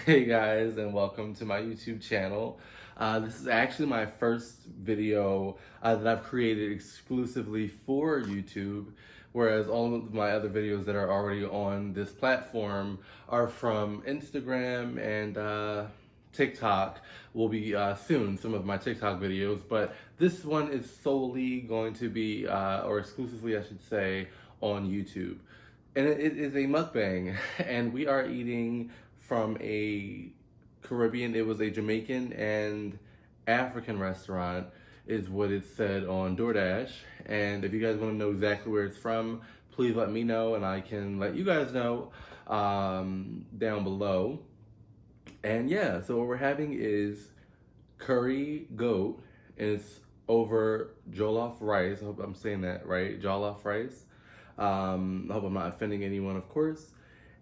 Hey guys, and welcome to my YouTube channel. This is actually my first video that I've created exclusively for YouTube, whereas all of my other videos that are already on this platform are from Instagram and TikTok. Will be soon, some of my TikTok videos, but this one is solely going to be, or exclusively I should say, on YouTube. And it is a mukbang, and we are eating from a Caribbean, it was a Jamaican and African restaurant, is what it said on DoorDash. And if you guys want to know exactly where it's from, please let me know and I can let you guys know down below. And yeah, so what we're having is curry goat, and it's over jollof rice. I hope I'm saying that right, jollof rice. I hope I'm not offending anyone, of course.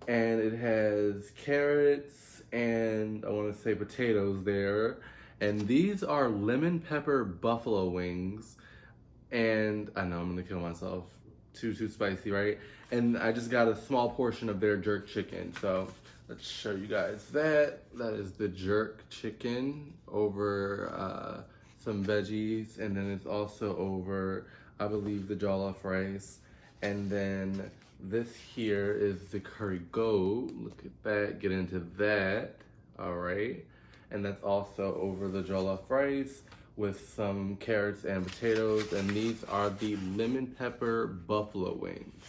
And it has carrots and I want to say potatoes there. And these are lemon pepper buffalo wings. And I know I'm gonna kill myself. Too spicy, right? And I just got a small portion of their jerk chicken. So let's show you guys that. That is the jerk chicken over some veggies, and then it's also over, I believe, the jollof rice. And then this here is the curry goat. Look at that, get into that. All right. And that's also over the jollof rice with some carrots and potatoes. And these are the lemon pepper buffalo wings.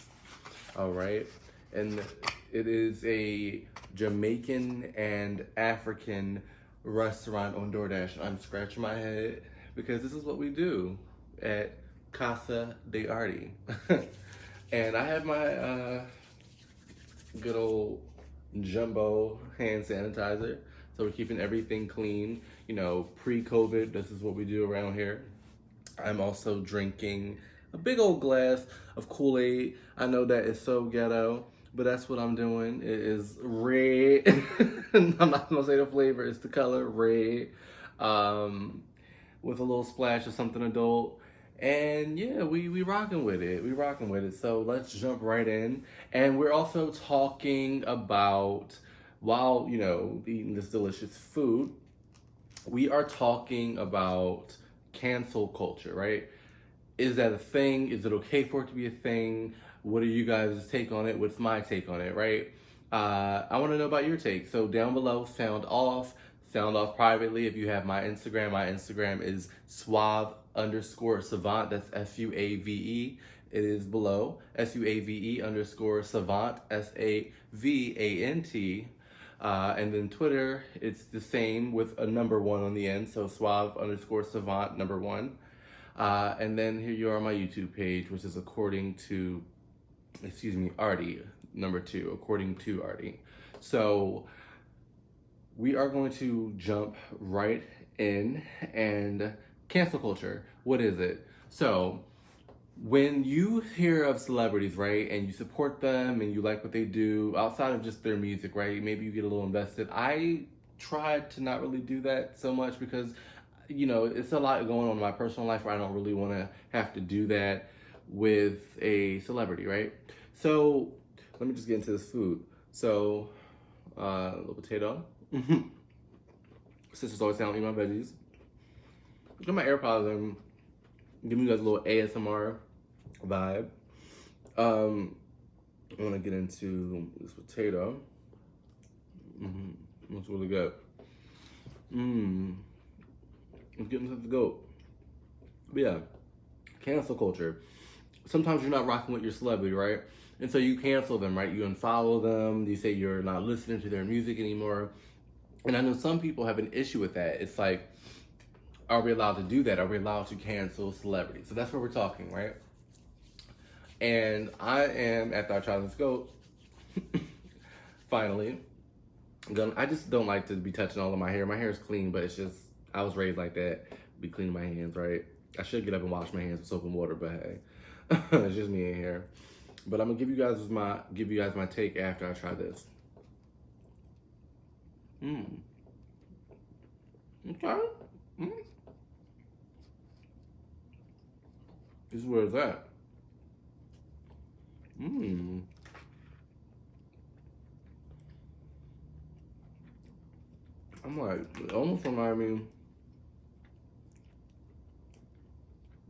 All right. And it is a Jamaican and African restaurant on DoorDash. I'm scratching my head because this is what we do at Casa de Artie. And I have my good old jumbo hand sanitizer. So we're keeping everything clean. You know, pre-COVID, this is what we do around here. I'm also drinking a big old glass of Kool-Aid. I know that is so ghetto, but that's what I'm doing. It is red. I'm not gonna say the flavor, it's the color red. With a little splash of something adult. And yeah, we rocking with it. We rocking with it. So let's jump right in. And we're also talking about, while, you know, eating this delicious food, we are talking about cancel culture, right? Is that a thing? Is it okay for it to be a thing? What are you guys' take on it? What's my take on it, right? I want to know about your take. So down below, sound off privately. If you have my Instagram is suave_savant. That's SUAVE. It is below SUAVE_savant, SAVANT. And then Twitter, it's the same with a number 1 on the end. So suave_savant number 1. And then here you are on my YouTube page, which is Artie, number 2, according to Artie. So we are going to jump right in. And cancel culture, what is it? So when you hear of celebrities, right, and you support them and you like what they do outside of just their music, right, maybe you get a little invested. I try to not really do that so much because, you know, it's a lot going on in my personal life where I don't really want to have to do that with a celebrity, right? So let me just get into this food. So a little potato. Sister's always telling me my veggies. Got my AirPods in, giving you guys a little ASMR vibe. I want to get into this potato. Looks really good. Let's get into the goat. But yeah, cancel culture. Sometimes you're not rocking with your celebrity, right? And so you cancel them, right? You unfollow them. You say you're not listening to their music anymore. And I know some people have an issue with that. It's like, are we allowed to do that? Are we allowed to cancel celebrities? So that's what we're talking, right? And I am, after I try this goat, finally, I just don't like to be touching all of my hair. My hair is clean, but it's just, I was raised like that. Be cleaning my hands, right? I should get up and wash my hands with soap and water, but hey, it's just me in here. But I'm gonna give you guys my take after I try this. Okay. This is where it's at. I'm like, it almost remind me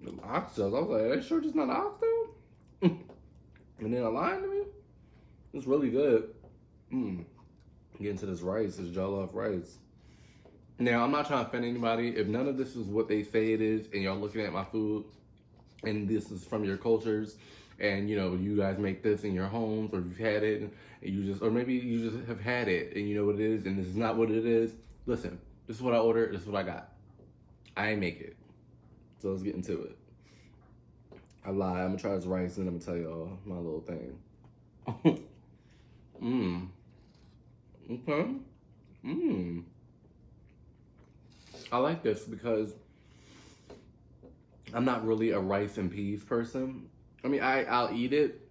of oxtails. I was like, are they sure it's not oxtail? And then it lied to me. It's really good. Get into this rice, this jollof rice. Now, I'm not trying to offend anybody. If none of this is what they say it is, and y'all looking at my food, and this is from your cultures, and you know, you guys make this in your homes, or you've had it, and you just, or maybe you just have had it, and you know what it is, and this is not what it is. Listen, this is what I ordered, this is what I got. I ain't make it. So let's get into it. I lied. I'm gonna try this rice, and I'm gonna tell y'all my little thing. Okay. I like this because I'm not really a rice and peas person. I mean, I'll eat it,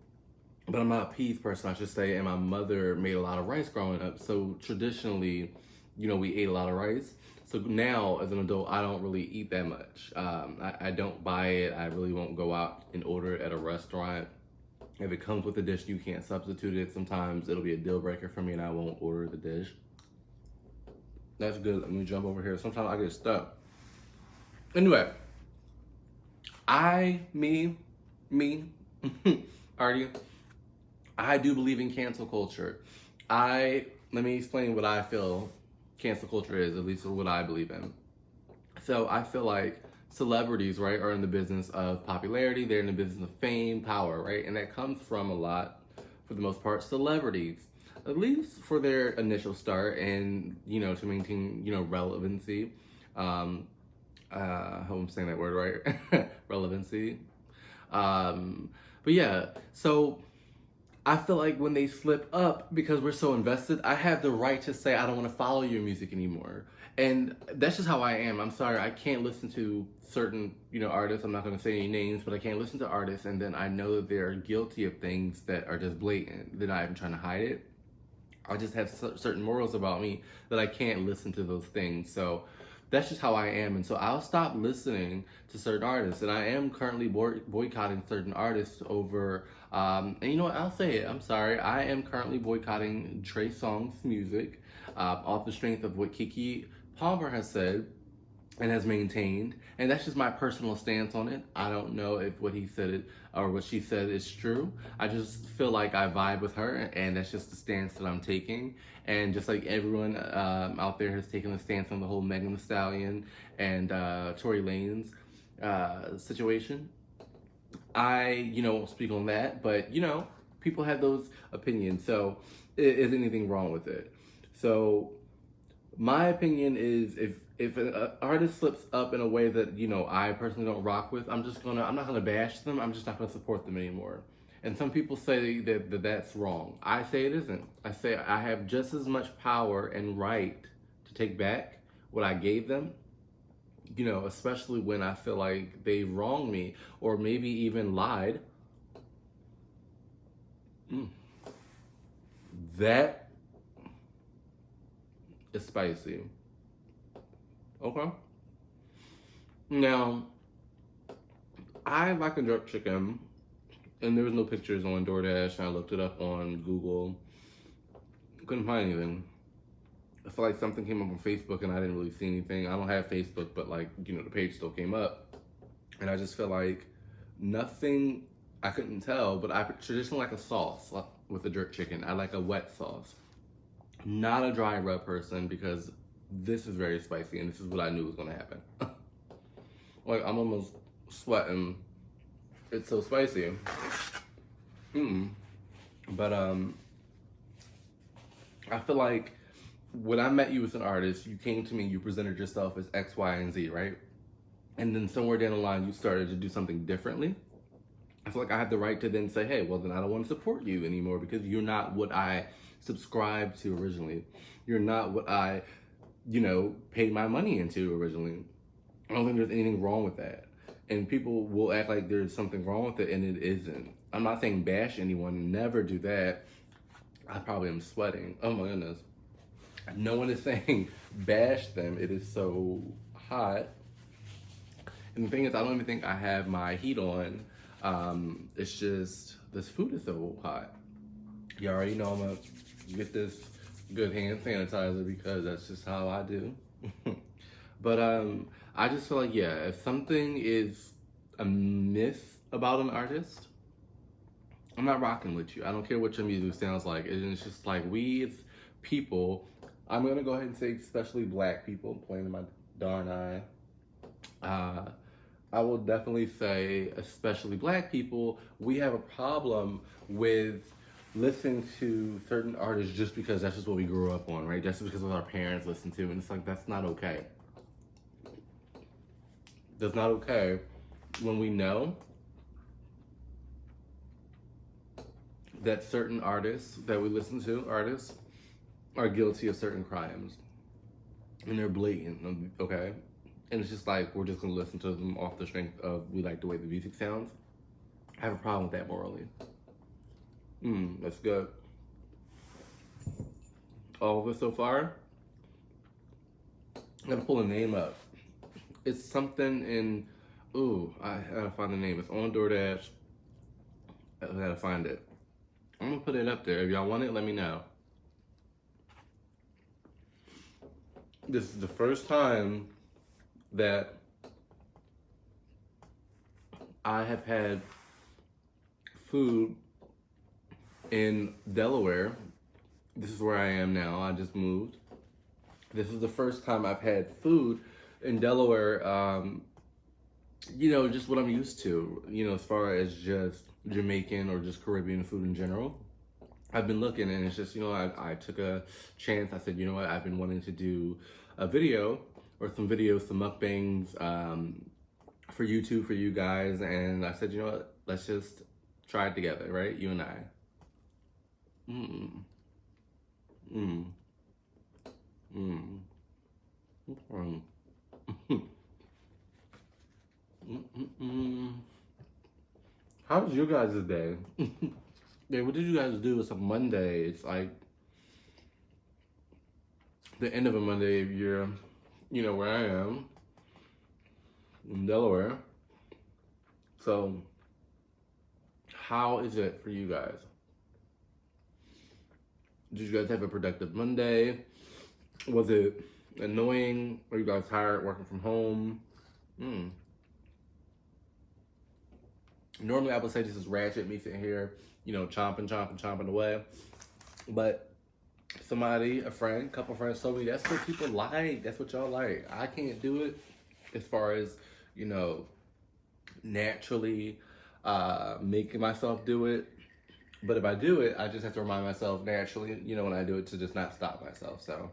but I'm not a peas person, I should say. And my mother made a lot of rice growing up. So traditionally, you know, we ate a lot of rice. So now, as an adult, I don't really eat that much. I don't buy it. I really won't go out and order it at a restaurant. If it comes with a dish, you can't substitute it. Sometimes it'll be a deal breaker for me and I won't order the dish. That's good. Let me jump over here. Sometimes I get stuck. Anyway, Artie, I do believe in cancel culture. Let me explain what I feel cancel culture is, at least what I believe in. So I feel like celebrities, right, are in the business of popularity. They're in the business of fame, power, right? And that comes from a lot, for the most part, celebrities, at least for their initial start and, you know, to maintain, you know, relevancy. I hope I'm saying that word right. Relevancy. But yeah, so I feel like when they slip up, because we're so invested, I have the right to say I don't want to follow your music anymore. And that's just how I am. I'm sorry, I can't listen to certain, you know, artists. I'm not going to say any names, but I can't listen to artists and then I know that they're guilty of things that are just blatant. They're not even trying to hide it. I just have certain morals about me that I can't listen to those things. So that's just how I am. And so I'll stop listening to certain artists. And I am currently boycotting certain artists over, and you know what, I'll say it, I'm sorry. I am currently boycotting Trey Songz's music off the strength of what Kiki Palmer has said and has maintained. And that's just my personal stance on it. I don't know if what he said or what she said is true. I just feel like I vibe with her, and that's just the stance that I'm taking. And just like everyone out there has taken a stance on the whole Megan Thee Stallion and Tory Lanez situation, I, you know, won't speak on that. But, you know, people have those opinions. So is anything wrong with it? So my opinion is if an artist slips up in a way that, you know, I personally don't rock with, I'm not gonna bash them. I'm just not gonna support them anymore. And some people say that that's wrong. I say it isn't. I say I have just as much power and right to take back what I gave them, you know, especially when I feel like they wronged me or maybe even lied. That is spicy. Okay. Now, I like a jerk chicken, and there was no pictures on DoorDash, and I looked it up on Google. Couldn't find anything. I feel like something came up on Facebook, and I didn't really see anything. I don't have Facebook, but like, you know, the page still came up. And I just feel like nothing, I couldn't tell, but I traditionally like a sauce with a jerk chicken. I like a wet sauce. Not a dry rub person, because this is very spicy, and this is what I knew was gonna happen. Like, I'm almost sweating. It's so spicy. But I feel like when I met you as an artist, you came to me, you presented yourself as X, Y, and Z, right? And then somewhere down the line, you started to do something differently. I feel like I have the right to then say, hey, well, then I don't want to support you anymore because you're not what I subscribed to originally. You're not what I, you know, paid my money into originally. I don't think there's anything wrong with that. And people will act like there's something wrong with it, and it isn't. I'm not saying bash anyone, never do that. I probably am sweating. Oh my goodness. No one is saying bash them. It is so hot. And the thing is, I don't even think I have my heat on. It's just, this food is so hot. You already know I'm gonna get this good hand sanitizer because that's just how I do. But I just feel like, yeah, if something is a myth about an artist, I'm not rocking with you. I don't care what your music sounds like. It's just like we as people, I'm gonna go ahead and say especially black people, playing in my darn eye. Uh, I will definitely say, especially black people, we have a problem with listening to certain artists just because that's just what we grew up on, right? Just because what our parents listen to, and it's like that's not okay. That's not okay when we know that certain artists that we listen to, artists, are guilty of certain crimes. And they're blatant, okay? And it's just like, we're just gonna listen to them off the strength of we like the way the music sounds. I have a problem with that morally. That's good. All of it so far. I'm gonna pull a name up. It's something in, I gotta find the name. It's on DoorDash. I gotta find it. I'm gonna put it up there. If y'all want it, let me know. This is the first time that I have had food in Delaware. This is where I am now. I just moved. This is the first time I've had food in Delaware. Just what I'm used to, as far as just Jamaican or just Caribbean food in general. I've been looking, and it's just, I took a chance. I said, you know what, I've been wanting to do a video or some videos, some mukbangs for YouTube, for you guys. And I said, you know what, let's just try it together, right? You and I. How was your guys' day? Yeah, what did you guys do? It's a Monday. It's like the end of a Monday if you're, where I am in Delaware. So, how is it for you guys? Did you guys have a productive Monday? Was it annoying? Are you guys tired working from home? Normally I would say this is ratchet, me sitting here, chomping away. But somebody, a friend, couple friends told me that's what people like. That's what y'all like. I can't do it as far as, naturally making myself do it. But if I do it, I just have to remind myself naturally, when I do it, to just not stop myself. So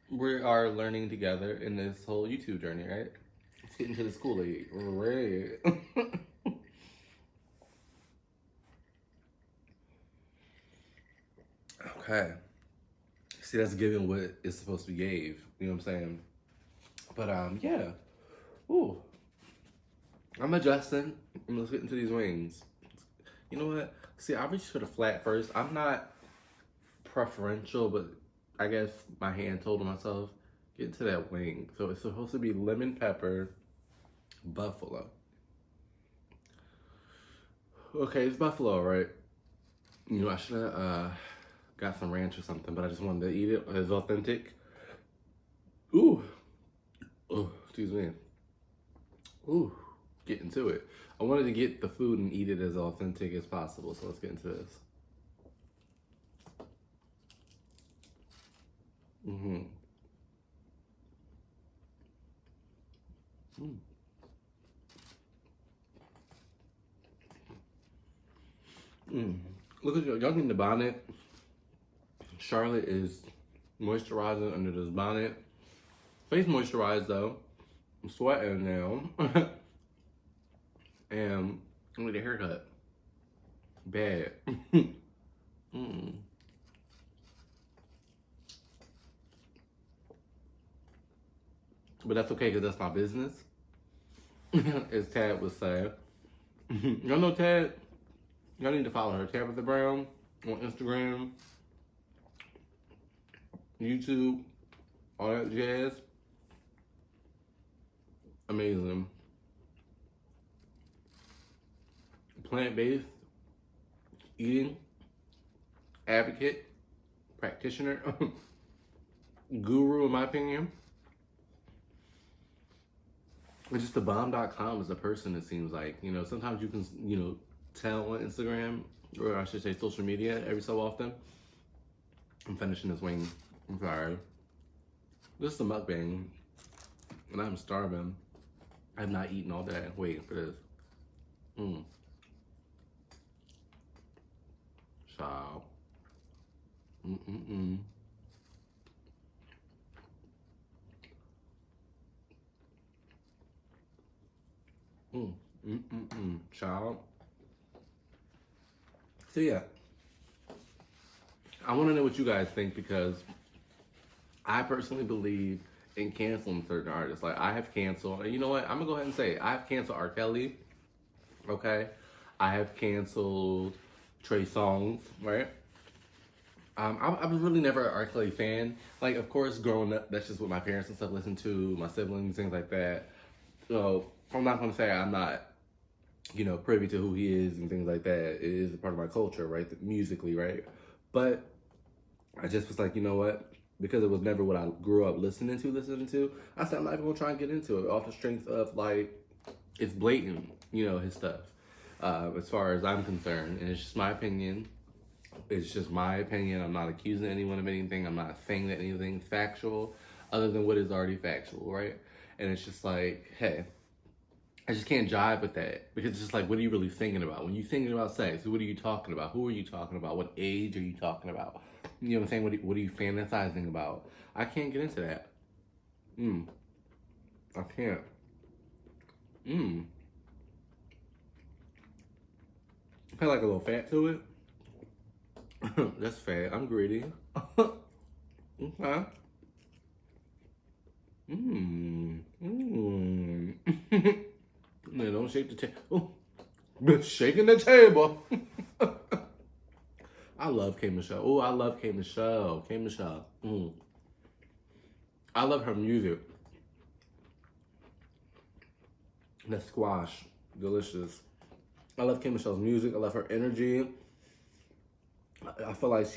we are learning together in this whole YouTube journey, right? Let's get into the Kool-Aid. Right. Okay. See, that's giving what is supposed to be gave. You know what I'm saying? But yeah. Ooh. I'm adjusting. Let's get into these wings. You know what? See, I reached for the flat first. I'm not preferential, but I guess my hand told myself, get into that wing. So it's supposed to be lemon pepper buffalo. Okay, it's buffalo, right? I should have got some ranch or something, but I just wanted to eat it. It's authentic. Ooh. Oh, excuse me. Ooh, get into it. I wanted to get the food and eat it as authentic as possible, so let's get into this. Look at y'all getting the bonnet. Charlotte is moisturizing under this bonnet. Face moisturized though. I'm sweating now. And I need a haircut. Bad. But that's okay, because that's my business. As Tad would say. Y'all know Tad? Y'all need to follow her. Tabitha Brown on Instagram, YouTube, all that jazz. Amazing. Plant-based eating advocate. practitioner, guru in my opinion. It's just the bomb.com is a person, it seems like. You know, sometimes you can, you know, tell on Instagram, or I should say social media, every so often. I'm finishing this wing. I'm sorry. This is a mukbang, and I'm starving. I've not eaten all day waiting for this. Chow. Chow. So yeah, I want to know what you guys think, because I personally believe in canceling certain artists. Like, I have canceled, and you know what? I'm gonna go ahead and say it. I have canceled R. Kelly. Okay, I have canceled Trey Songz. Right. I was really never an R. Kelly fan. Like, of course, growing up, that's just what my parents and stuff listened to, my siblings, things like that. So I'm not gonna say I'm not, you know, privy to who he is and things like that. It is a part of my culture, right? Musically, right? But I just was like, you know what? Because it was never what I grew up listening to, I said I'm not even gonna try and get into it off the strength of, like, it's blatant, you know, his stuff. As far as I'm concerned, and it's just my opinion. It's just my opinion. I'm not accusing anyone of anything. I'm not saying that anything factual other than what is already factual, right? And it's just like, hey, I just can't jive with that, because it's just like, what are you really thinking about? When you're thinking about sex, what are you talking about? Who are you talking about? What age are you talking about? You know what I'm saying? What are you fantasizing about? I can't get into that. I can't. I like a little fat to it. That's fat. I'm greedy. Okay. Man, don't shake the table. Shaking the table. I love K Michelle. Oh, I love K Michelle. K Michelle. I love her music. The squash, delicious. I love K Michelle's music. I love her energy. I feel like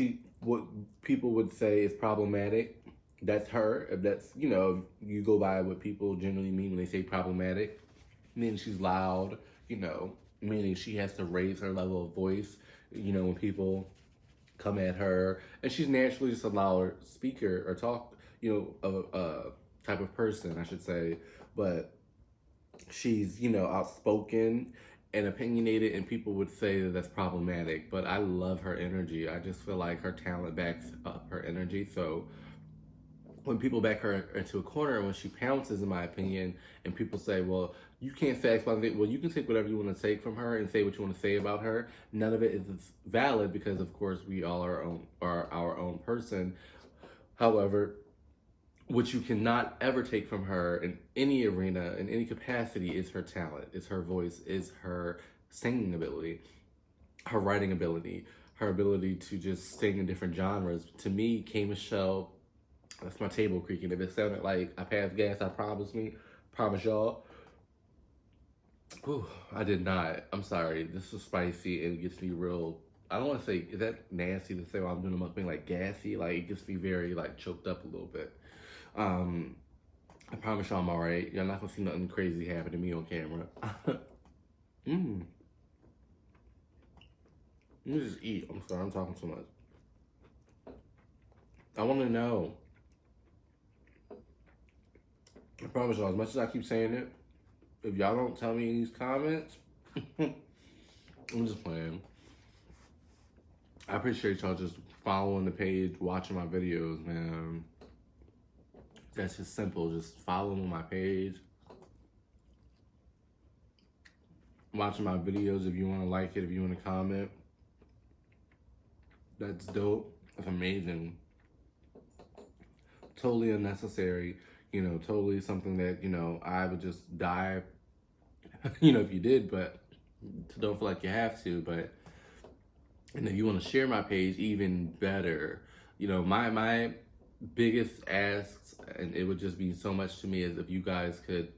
what people would say is problematic, that's her. If that's, you know, you go by what people generally mean when they say problematic, meaning she's loud, you know, meaning she has to raise her level of voice, you know, when people come at her. And she's naturally just a louder speaker or talk, you know, type of person, I should say. But she's, you know, outspoken and opinionated, and people would say that that's problematic. But I love her energy. I just feel like her talent backs up her energy. So when people back her into a corner, when she pounces, in my opinion, and people say, well, you can't say X, Y, Z. Well, you can take whatever you want to take from her and say what you want to say about her. None of it is valid, because, of course, we all are our own person. However, what you cannot ever take from her in any arena, in any capacity, is her talent, is her voice, is her singing ability, her writing ability, her ability to just sing in different genres. To me, K Michelle, that's my table creaking. If it sounded like I passed gas, I promise y'all. Whew, I did not. I'm sorry. This is spicy, and it gets me real. I don't want to say, is that nasty to say while I'm doing a mukbang, like gassy? Like, it gets me very, like, choked up a little bit. I promise y'all I'm alright. You're not gonna see nothing crazy happen to me on camera. Let me just eat. I'm sorry, I'm talking too much. I want to know. I promise y'all, as much as I keep saying it, if y'all don't tell me in these comments, I'm just playing. I appreciate y'all just following the page, watching my videos, man. That's just simple. Just following my page, watching my videos. If you want to like it, if you want to comment, that's dope. That's amazing. Totally unnecessary. You know, totally something that, you know, I would just die, you know, if you did, but don't feel like you have to. But, and if you want to share my page, even better. You know, my biggest asks, and it would just be so much to me, is if you guys could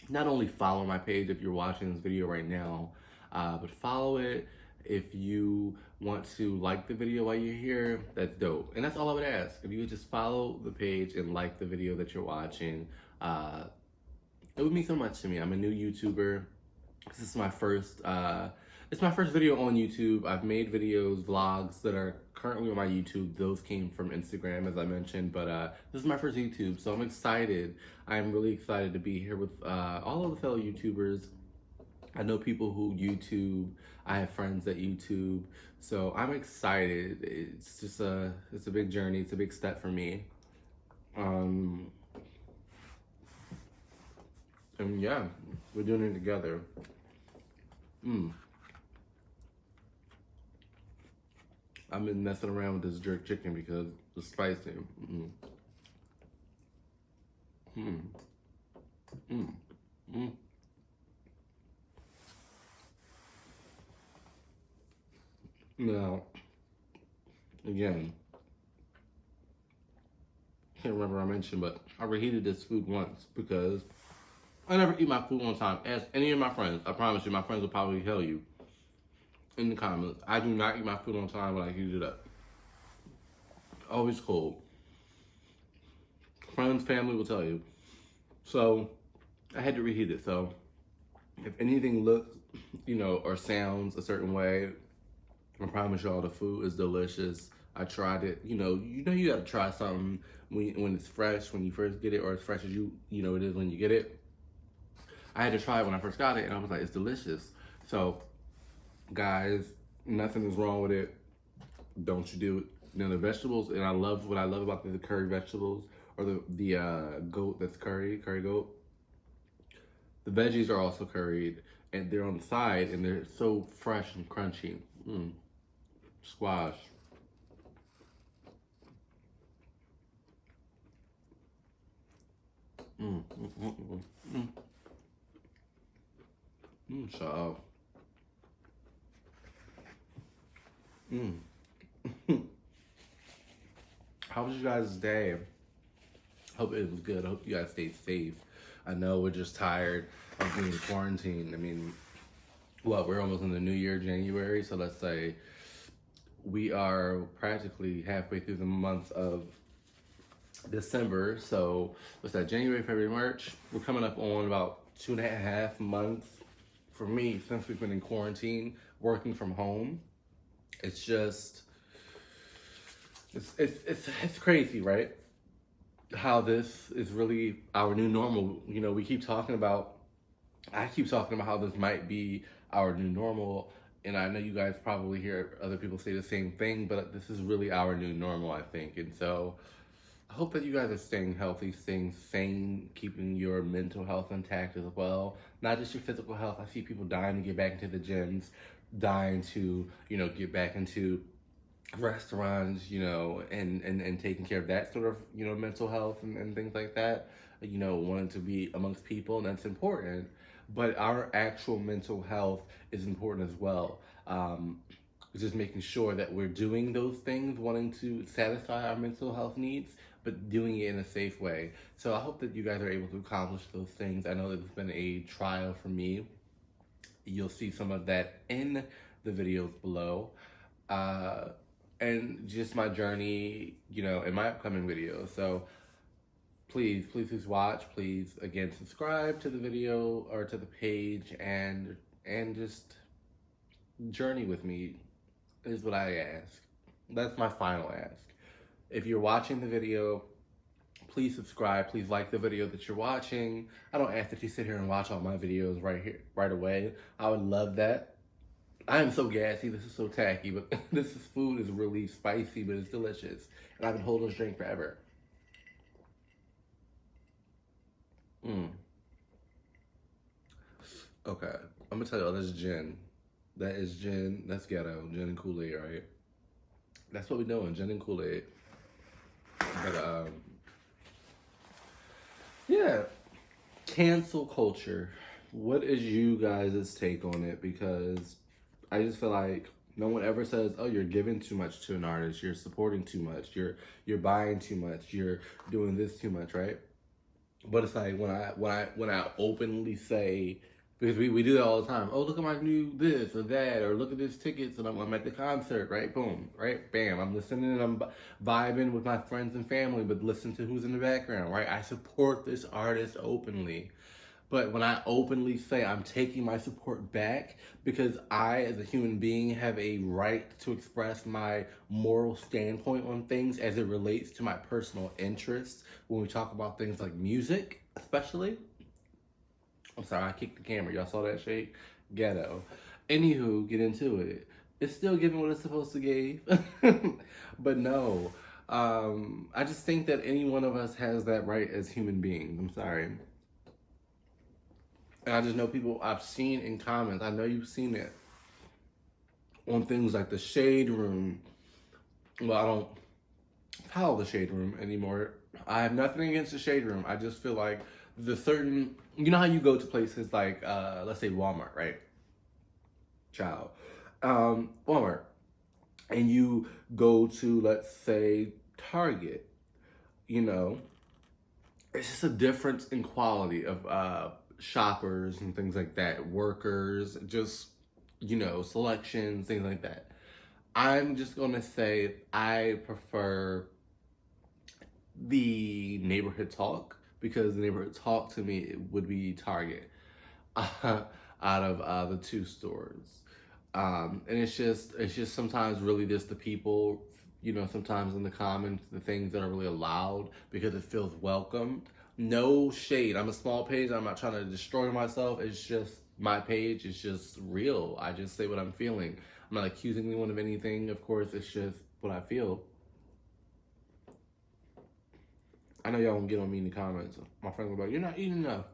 not only follow my page if you're watching this video right now, but follow it, if you want to like the video while you're here, that's dope. And that's all I would ask. If you would just follow the page and like the video that you're watching, it would mean so much to me. I'm a new YouTuber. This is my first, it's my first video on YouTube. I've made videos, vlogs that are currently on my YouTube. Those came from Instagram, as I mentioned, but this is my first YouTube, so I'm excited. I'm really excited to be here with all of the fellow YouTubers. I know people who YouTube. I have friends that YouTube, so I'm excited. It's just it's a big journey. It's a big step for me. And yeah, we're doing it together. I've been messing around with this jerk chicken because it's spicy. Now, again, can't remember I mentioned, but I reheated this food once because I never eat my food on time. Ask any of my friends. I promise you, my friends will probably tell you in the comments. I do not eat my food on time when I heat it up. Always cold. Friends, family will tell you. So I had to reheat it. So if anything looks, or sounds a certain way, I promise y'all the food is delicious. I tried it. You gotta try something when it's fresh, when you first get it, or as fresh as it is when you get it. I had to try it when I first got it, and I was like, it's delicious. So, guys, nothing is wrong with it. Don't you do it. The vegetables, and what I love about the curry vegetables, or the goat that's curry goat. The veggies are also curried, and they're on the side, and they're so fresh and crunchy. Squash. Chow. How was you guys' day? Hope it was good. I hope you guys stayed safe. I know we're just tired of being quarantined. I mean, we're almost in the new year, January, so let's say we are practically halfway through the month of December. So what's that, January, February, March? We're coming up on about 2.5 months for me since we've been in quarantine, working from home. It's just, it's crazy, right? How this is really our new normal. I keep talking about how this might be our new normal. And I know you guys probably hear other people say the same thing, but this is really our new normal, I think. And so I hope that you guys are staying healthy, staying sane, keeping your mental health intact as well. Not just your physical health. I see people dying to get back into the gyms, dying to, get back into restaurants, and taking care of that sort of, mental health and things like that, wanting to be amongst people, and that's important. But our actual mental health is important as well. Just making sure that we're doing those things, wanting to satisfy our mental health needs, but doing it in a safe way. So I hope that you guys are able to accomplish those things. I know that it's been a trial for me. You'll see some of that in the videos below. And just my journey, in my upcoming videos. So please watch. Please, again, subscribe to the video or to the page, and just journey with me is what I ask. That's my final ask. If you're watching the video, please subscribe. Please like the video that you're watching. I don't ask that you sit here and watch all my videos right away. I would love that. I am so gassy. This is so tacky, but food is really spicy, but it's delicious. And I've been holding this drink forever. Okay, I'm gonna tell y'all, this is gin. That is gin. That's ghetto. Gin and Kool-Aid, right? That's what we're doing, gin and Kool-Aid. But yeah, cancel culture. What is you guys' take on it? Because I just feel like no one ever says, "Oh, you're giving too much to an artist. You're supporting too much. You're buying too much. You're doing this too much," right? But it's like when I openly say Because we do that all the time. Oh, look at my new this or that, or look at this tickets, and I'm at the concert, right? Boom, right? Bam. I'm listening and I'm vibing with my friends and family, but listen to who's in the background, right? I support this artist openly. But when I openly say I'm taking my support back because I, as a human being, have a right to express my moral standpoint on things as it relates to my personal interests, when we talk about things like music, especially. I'm sorry, I kicked the camera. Y'all saw that shake? Ghetto. Anywho, get into it. It's still giving what it's supposed to give. But no. I just think that any one of us has that right as human beings. I'm sorry. And I just know people I've seen in comments. I know you've seen it on things like the Shade Room. Well, I don't follow the Shade Room anymore. I have nothing against the Shade Room. I just feel like the certain, you know how you go to places like, let's say Walmart, right? Chow. Walmart. And you go to, let's say, Target. You know, it's just a difference in quality of shoppers and things like that, workers, just, you know, selections, things like that. I'm just gonna say I prefer the neighborhood talk, because the neighborhood talk to me it would be Target out of the two stores. And it's just sometimes really just the people, you know, sometimes in the comments, the things that are really allowed because it feels welcome. No shade. I'm a small page. I'm not trying to destroy myself. It's just my page. It's just real. I just say what I'm feeling. I'm not accusing anyone of anything. Of course, it's just what I feel. I know y'all won't get on me in the comments. My friends will be like, "You're not eating enough."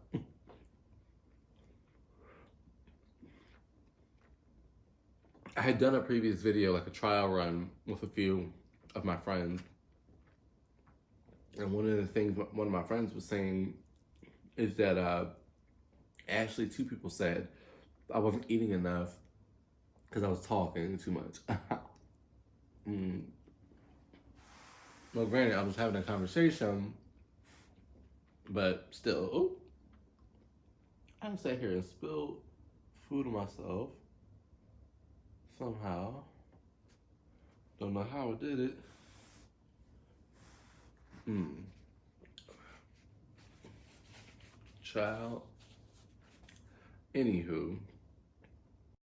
I had done a previous video, like a trial run with a few of my friends. And one of the things one of my friends was saying is that actually two people said I wasn't eating enough because I was talking too much. Well, granted, I was having a conversation, but still, oh, I sat here and spilled food on myself somehow. Don't know how I did it. Child. Anywho,